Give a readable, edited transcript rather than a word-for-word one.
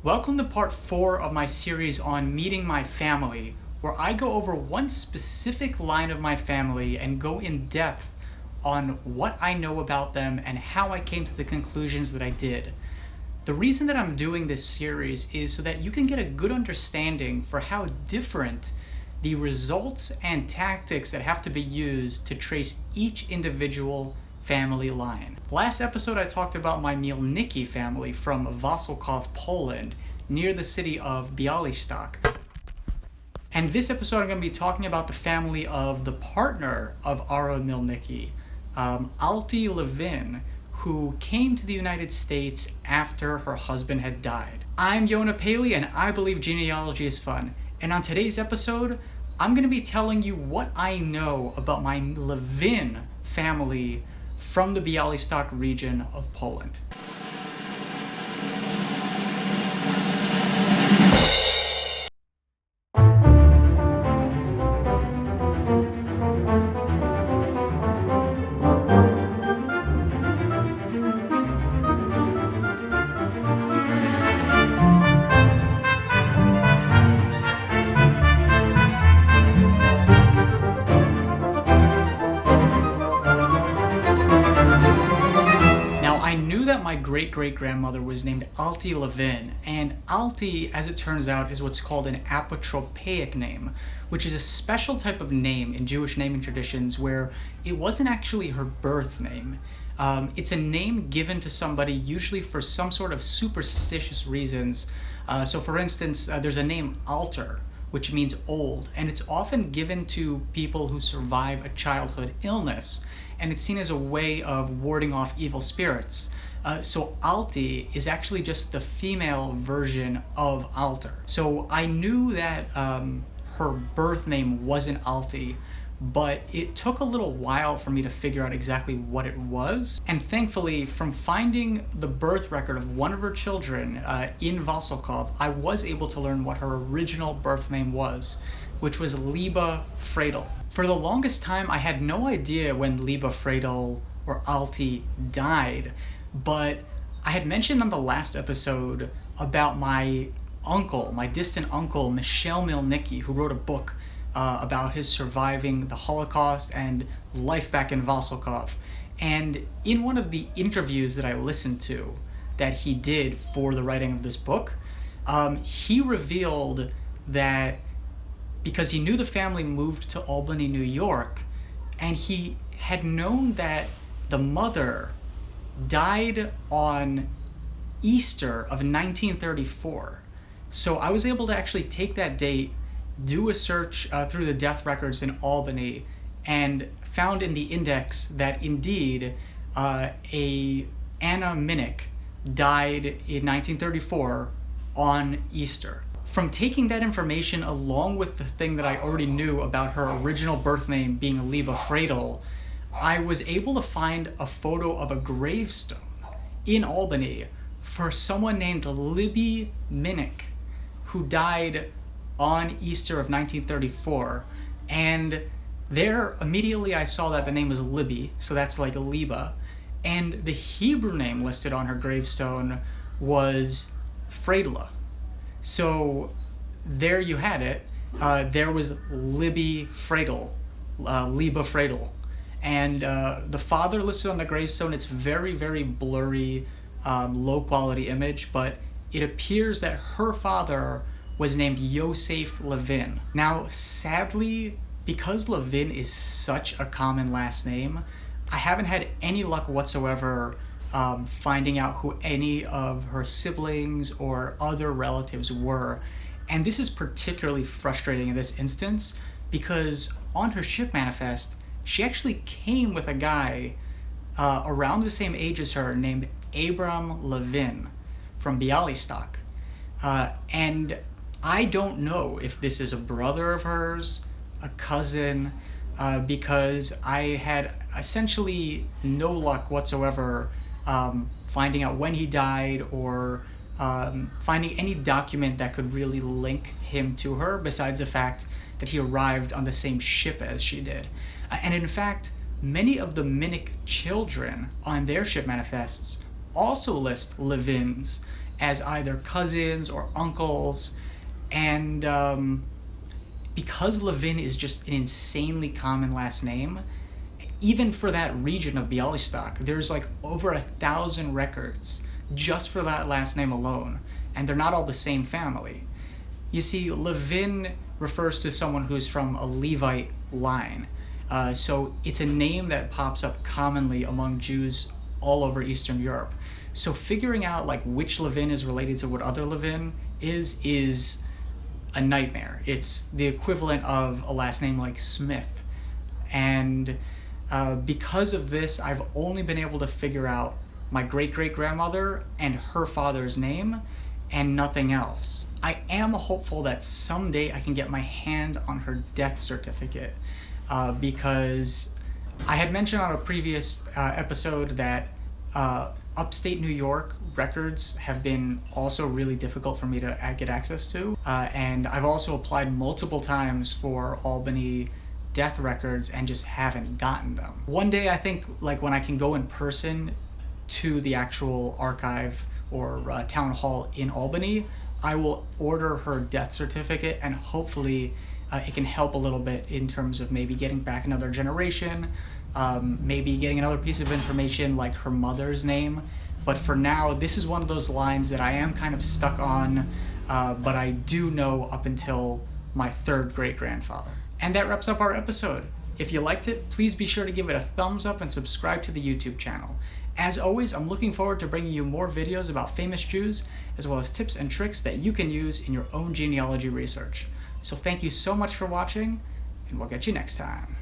Welcome to part 4 of my series on meeting my family, where I go over one specific line of my family and go in depth on what I know about them and how I came to the conclusions that I did. The reason that I'm doing this series is so that you can get a good understanding for how different the results and tactics that have to be used to trace each individual family line. Last episode I talked about my Mielnicki family from Wasilków, Poland, near the city of Bialystok. And this episode I'm going to be talking about the family of the partner of Ara Mielnicki, Alti Lewin, who came to the United States after her husband had died. I'm Yona Paley and I believe genealogy is fun. And on today's episode, I'm going to be telling you what I know about my Lewin family from the Bialystok region of Poland. My great-great-grandmother was named Alti Lewin, and Alti, as it turns out, is what's called an apotropaic name, which is a special type of name in Jewish naming traditions where it wasn't actually her birth name. It's a name given to somebody usually for some sort of superstitious reasons. So for instance, there's a name Alter, which means old, and it's often given to people who survive a childhood illness, and it's seen as a way of warding off evil spirits. So Alti is actually just the female version of Alter. So I knew that her birth name wasn't Alti, but it took a little while for me to figure out exactly what it was. And thankfully, from finding the birth record of one of her children in Wasilków, I was able to learn what her original birth name was, which was Liba Fredel. For the longest time, I had no idea when Liba Fredel or Alti died, but I had mentioned on the last episode about my uncle, my distant uncle, Michel Mielnicki, who wrote a book about his surviving the Holocaust and life back in Wasilków. And in one of the interviews that I listened to that he did for the writing of this book, he revealed that because he knew the family moved to Albany, New York, and he had known that the mother died on Easter of 1934. So I was able to actually take that date, do a search through the death records in Albany, and found in the index that indeed a Anna Minnick died in 1934 on Easter. From taking that information along with the thing that I already knew about her original birth name being Liba Fredel, I was able to find a photo of a gravestone in Albany for someone named Libby Minnick, who died on Easter of 1934. And there, immediately I saw that the name was Libby, so that's like Liba, and the Hebrew name listed on her gravestone was Fredla. So there you had it. There was Libby Fredel, Liba Fredel. And the father listed on the gravestone, it's very, very blurry, low quality image, but it appears that her father was named Yosef Lewin. Now, sadly, because Lewin is such a common last name, I haven't had any luck whatsoever finding out who any of her siblings or other relatives were. And this is particularly frustrating in this instance because on her ship manifest, she actually came with a guy around the same age as her named Abram Lewin from Bialystok. And I don't know if this is a brother of hers, a cousin, because I had essentially no luck whatsoever finding out when he died or finding any document that could really link him to her besides the fact that he arrived on the same ship as she did. And in fact, many of the Minnick children on their ship manifests also list Lewins, as either cousins or uncles. And because Lewin is just an insanely common last name, even for that region of Bialystok, there's like over 1,000 records just for that last name alone, and they're not all the same family. You see, Lewin refers to someone who's from a Levite line, so it's a name that pops up commonly among Jews all over Eastern Europe. So figuring out like which Lewin is related to what other Lewin is a nightmare. It's the equivalent of a last name like Smith. And because of this, I've only been able to figure out my great-great-grandmother and her father's name and nothing else. I am hopeful that someday I can get my hand on her death certificate because I had mentioned on a previous episode that upstate New York records have been also really difficult for me to get access to, and I've also applied multiple times for Albany death records and just haven't gotten them. One day I think like when I can go in person to the actual archive or town hall in Albany, I will order her death certificate, and hopefully it can help a little bit in terms of maybe getting back another generation, maybe getting another piece of information like her mother's name. But for now, this is one of those lines that I am kind of stuck on, but I do know up until my third great-grandfather. And that wraps up our episode. If you liked it, please be sure to give it a thumbs up and subscribe to the YouTube channel. As always, I'm looking forward to bringing you more videos about famous Jews, as well as tips and tricks that you can use in your own genealogy research. So thank you so much for watching, and we'll get you next time.